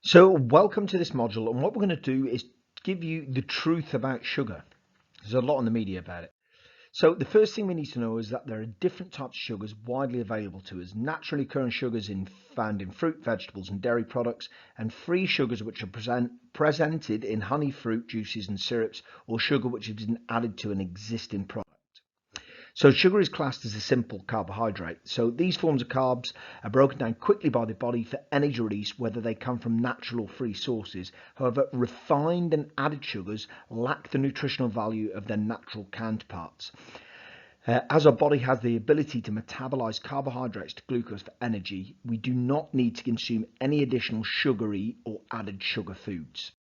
So welcome to this module, and what we're going to do is give you the truth about sugar. There's a lot in the media about it. So the first thing we need to know is that there are different types of sugars widely available to us. Naturally occurring sugars found in fruit, vegetables and dairy products, and free sugars which are presented in honey, fruit, juices and syrups, or sugar which has been added to an existing product. So sugar is classed as a simple carbohydrate. So these forms of carbs are broken down quickly by the body for energy release, whether they come from natural or free sources. However, refined and added sugars lack the nutritional value of their natural counterparts. As our body has the ability to metabolize carbohydrates to glucose for energy, we do not need to consume any additional sugary or added sugar foods.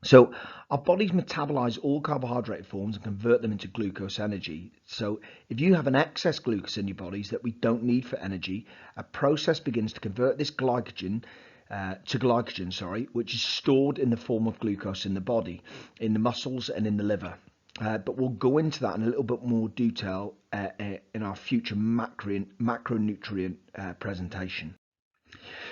So our bodies metabolize all carbohydrate forms and convert them into glucose energy. So if you have an excess glucose in your bodies that we don't need for energy, a process begins to convert this glycogen to glycogen, which is stored in the form of glucose in the body, in the muscles and in the liver. But we'll go into that in a little bit more detail in our future macronutrient presentation.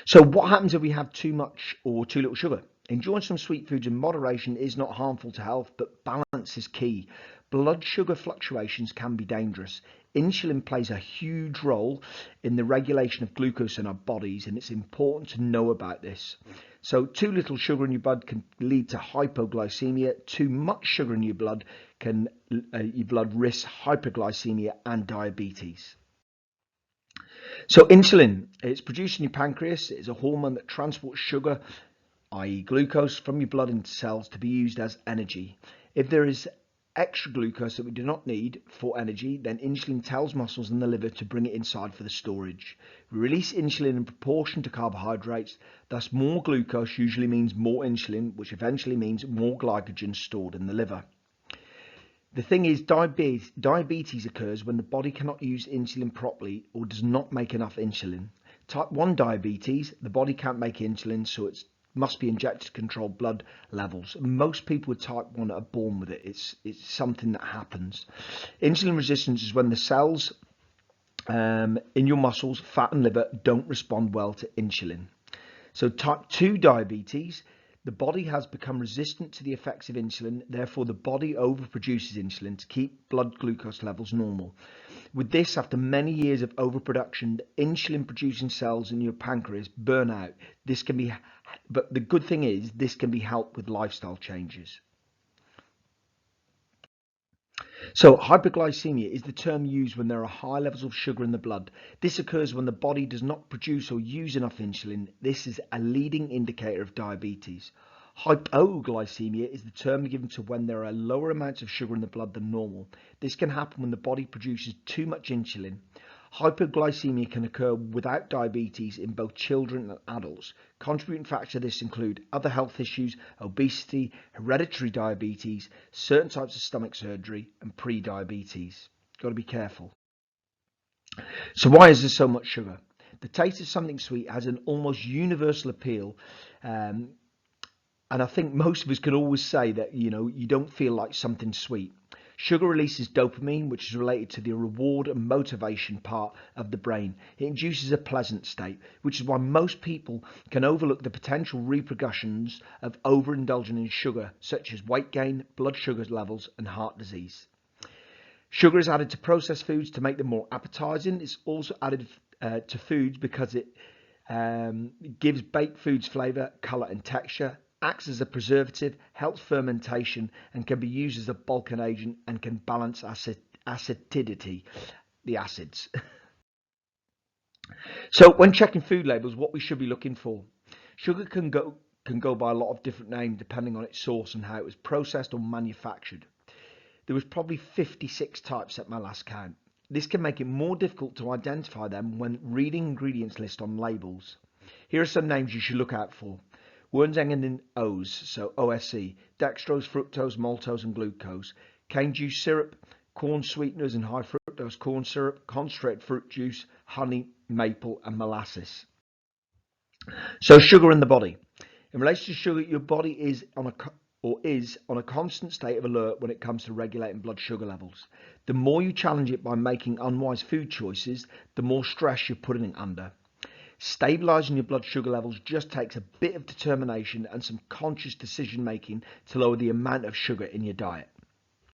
So what happens if we have too much or too little sugar? Enjoying some sweet foods in moderation is not harmful to health, but balance is key. Blood sugar fluctuations can be dangerous. Insulin plays a huge role in the regulation of glucose in our bodies, and it's important to know about this. So too little sugar in your blood can lead to hypoglycemia. Too much sugar in your blood can risk hyperglycemia and diabetes. So insulin, it's produced in your pancreas. It's a hormone that transports sugar, i.e. glucose, from your blood into cells to be used as energy. If there is extra glucose that we do not need for energy, then insulin tells muscles in the liver to bring it inside for the storage. We release insulin in proportion to carbohydrates, thus more glucose usually means more insulin, which eventually means more glycogen stored in the liver. The thing is, diabetes occurs when the body cannot use insulin properly or does not make enough insulin. Type 1 diabetes, the body can't make insulin, so it must be injected to control blood levels. Most people with type 1 are born with it. It's something that happens. Insulin resistance is when the cells in your muscles, fat and liver don't respond well to insulin. So type 2 diabetes, the body has become resistant to the effects of insulin, therefore the body overproduces insulin to keep blood glucose levels normal. With this, after many years of overproduction, the insulin producing cells in your pancreas burn out. But the good thing is, this can be helped with lifestyle changes. So hyperglycemia is the term used when there are high levels of sugar in the blood. This occurs when the body does not produce or use enough insulin. This is a leading indicator of diabetes. Hypoglycemia is the term given to when there are lower amounts of sugar in the blood than normal. This can happen when the body produces too much insulin. Hypoglycemia can occur without diabetes in both children and adults. Contributing factors to this include other health issues, obesity, hereditary diabetes, certain types of stomach surgery, and pre-diabetes. Got to be careful. So why is there so much sugar? The taste of something sweet has an almost universal appeal. And I think most of us could always say that, you don't feel like something sweet. Sugar releases dopamine, which is related to the reward and motivation part of the brain. It induces a pleasant state, which is why most people can overlook the potential repercussions of overindulging in sugar, such as weight gain, blood sugar levels, and heart disease. Sugar is added to processed foods to make them more appetizing. It's also added to foods because it gives baked foods flavor, color, and texture. Acts as a preservative, helps fermentation, and can be used as a bulking agent and can balance acidity, the acids. So when checking food labels, what we should be looking for. Sugar can go by a lot of different names depending on its source and how it was processed or manufactured. There was probably 56 types at my last count. This can make it more difficult to identify them when reading ingredients list on labels. Here are some names you should look out for. Words ending in O's, so OSC, dextrose, fructose, maltose and glucose, cane juice syrup, corn sweeteners and high fructose corn syrup, concentrated fruit juice, honey, maple and molasses. So sugar in the body. In relation to sugar, your body is on a constant state of alert when it comes to regulating blood sugar levels. The more you challenge it by making unwise food choices, the more stress you're putting it under. Stabilising your blood sugar levels just takes a bit of determination and some conscious decision making to lower the amount of sugar in your diet.